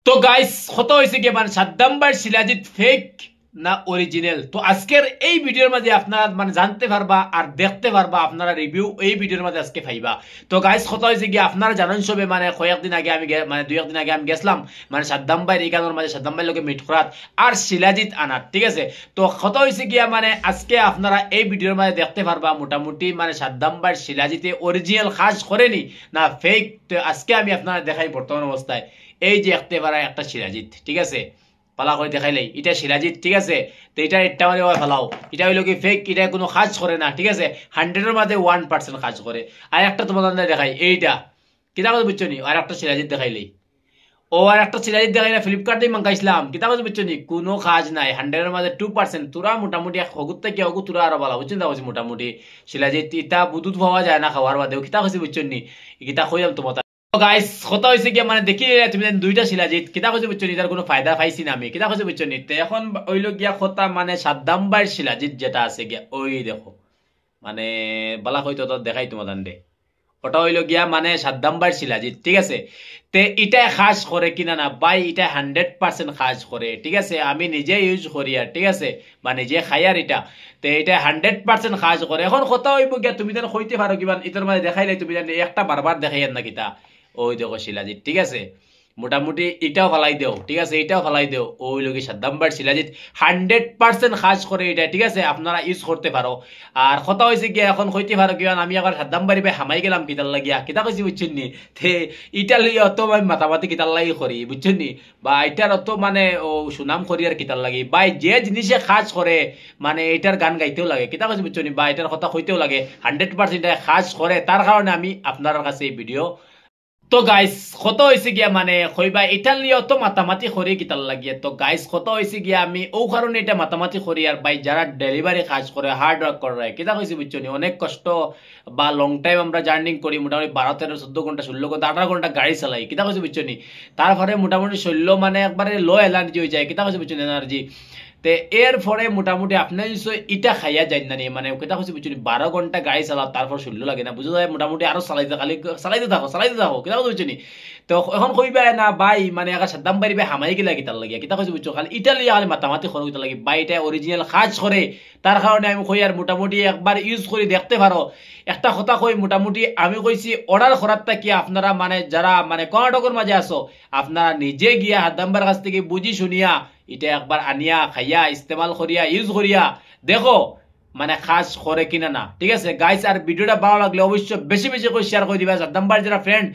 তো গাইস কত হয়েছে কি মানে সাদ্দাম ভাই শিলাজিৎ ফেক না অরিজিনাল, তো আজকের এই ভিডিওর মাঝে আপনারা মানে জানতে পারবা আর দেখতে পারবা, আপনারা রিভিউ এই ভিডিওর মাঝে আজকে পাইবা। তো গাইস কত হয়েছে কি আপনারা জানেন সবে মানে কয়েকদিন আগে আমি মানে দুই একদিন আগে আমি গেছিলাম মানে সাদ্দাম ভাই এখানোর মাঝে সাদ্দাম ভাই লোকে মিট করাত আর শিলাজিৎ আনার, ঠিক আছে। তো কত হয়েছে গিয়া মানে আজকে আপনারা এই ভিডিওর মাঝে দেখতে পারবা মোটামুটি মানে সাদ্দাম ভাই শিলাজিতে অরিজিনাল খাস করেনি না ফেক। তো আজকে আমি আপনারা দেখাই বর্তমান অবস্থায় এই যে একেবারে একটা সিরাজিত, ঠিক আছে, পালা করে দেখাইলেই এটা সিরাজিত, ঠিক আছে। তো এটা একটা মানে ফেলাও, এটা হইলো কি ফেক, এটা কোনো কাজ করে না, ঠিক আছে। 100-এর মধ্যে 1% কাজ করে। আর একটা তোমাদের দেখাই এইটা কিতা কথা বুঝছো নি, আর একটা সিরাজিত দেখাইলেই ও আর একটা সিরাজিত দেখাইলে ফ্লিপকার্টে মাঙ্গাইছিলাম, কিতা কথা বুঝছো নি, কোনো কাজ নাই। 100-এর মধ্যে 2%, তোরা মোটামুটি হগুত থেকে হগু তোরা আরো ভালো বুঝছেন, তা মোটামুটি সিরাজিত ইটা বুদুত পাওয়া যায় না খাওয়ার বাদেও, কিতা কথা বুঝছো নি, কিতা কইলাম তোমার গাইস কথা হয়েছে কি মানে দেখি তুমি দুইটা শিলাজিৎ কিতা কইছে বুঝছো নি, তার কোনো ফায়দা পাইছি না আমি, কিতা কইছে বুঝছো নি। এখন ওইলো গিয়া কথা মানে সাদ্দাম ভাইয়ের শিলাজিৎ যেটা আছে গিয়া ওই দেখো মানে বালা হয়তো তো দেখাই তোমাদের দে, ওটা হইলো গিয়া মানে সাদ্দাম ভাইয়ের শিলাজিৎ, ঠিক আছে। তে এটা খাস করে কিনা না ভাই, এটা 100% খাস করে, ঠিক আছে। আমি নিজে ইউজ করি আর, ঠিক আছে, বা নিজে খাই আর এটা, তে এটা 100% খাস করে। এখন কথা হইব গিয়া তুমি যেন হইতে পারো কিবা ইতর মাঝে দেখাইলে তুমি জানি একটা বারবার দেখাই না কিতা ওই দেখো শিলাজিৎ, ঠিক আছে। মোটামুটি এটাও ফালাই দেও, ঠিক আছে, এটাও ফালাই দেও, ওই লোক সাদ্দাম ভাইয়ের শিলাজিৎ 100% খাস করে এটা, ঠিক আছে, আপনারা ইউজ করতে পারো। আর কথা হয়েছে গিয়া এখন হইতে পারো কিয়া আমি আবার সাদ্দাম ভাই হামাই গেলাম কিতার লাগিয়া, কিতা কইছি বুঝছেন নি, তে ইটার লিয়ে অত আমি মাতামাতি কিতার লাগি করি বুঝছেন নি, বা এটার অত মানে ও সুনাম করি আর কিতার লাগি ভাই, যে জিনিসে খাস করে মানে এটার গান গাইতেও লাগে, কিতা কইছি বুঝছেন নি, বা এটার কথা হইতেও লাগে 100% খাস করে, তার কারণে আমি আপনার কাছে এই ভিডিও। তো গাইস কত হয়েছে গিয়া মানে কইবা এটার লিয়ে তো মাতামাতি করি কিতার লাগিয়ে, তো গাইস কত হয়েছে গিয়া আমি ও কারণে এটা মাতামাতি করি আর ভাই যারা ডেলিভারি কাজ করে হার্ড ওয়ার্ক করে কিতা কইছি বুঝছো নি, অনেক কষ্ট বা লং টাইম আমরা জার্নিং করি, মোটামুটি 12, 13, 14 ঘন্টা 16 ঘন্টা 18 ঘন্টা গাড়ি চালাই, কিতা কইছি বুঝছো নি, তারপরে মোটামুটি শরীর মানে একবারে লো এনার্জি হয়ে যায়, কিতা কইছি বুঝছো এনার্জি। তে এর পরে মোটামুটি আপনি ইটা খাইয়া যাই না মানে কেটা হচ্ছে বুঝছি 12 ঘন্টা গাড়ি চালাও তারপর শরীর লাগে না বুঝা যায়, মোটামুটি আরো চালাইতে খালি চালাইতে থাকো কেটা বুঝছি। তো এখন কইবা না ভাই মানে একা সাদ্দাম বাড়িবে হামাই গেলা কিতার লাগিয়া, কিতা কইছে বুঝছো, খালি ইটালিয়া খালি মাতামাতি খরচ কিতা লাগি ভাই, এটা অরিজিনাল কাজ করে, তার কারণে আমি কই আর মোটামুটি একবার ইউজ করে দেখতে পারো। একটা কথা কই মোটামুটি আমি কইছি অর্ডার করারটা কি আপনারা মানে যারা মানে কর্ণাটকের মাঝে আসো আপনারা নিজে গিয়া হাদ্দাম্বার কাছ থেকে বুঝি শুনিয়া এটা একবার আনিয়া খাইয়া ইস্তেমাল করিয়া ইউজ করিয়া দেখো মানে খাস করে কিনা না, ঠিক আছে গাইস। আর ভিডিওটা ভালো লাগলে অবশ্যই বেশি বেশি করে শেয়ার করে দিবা, সাদ্দাম ভাইয়ের যারা ফ্রেন্ড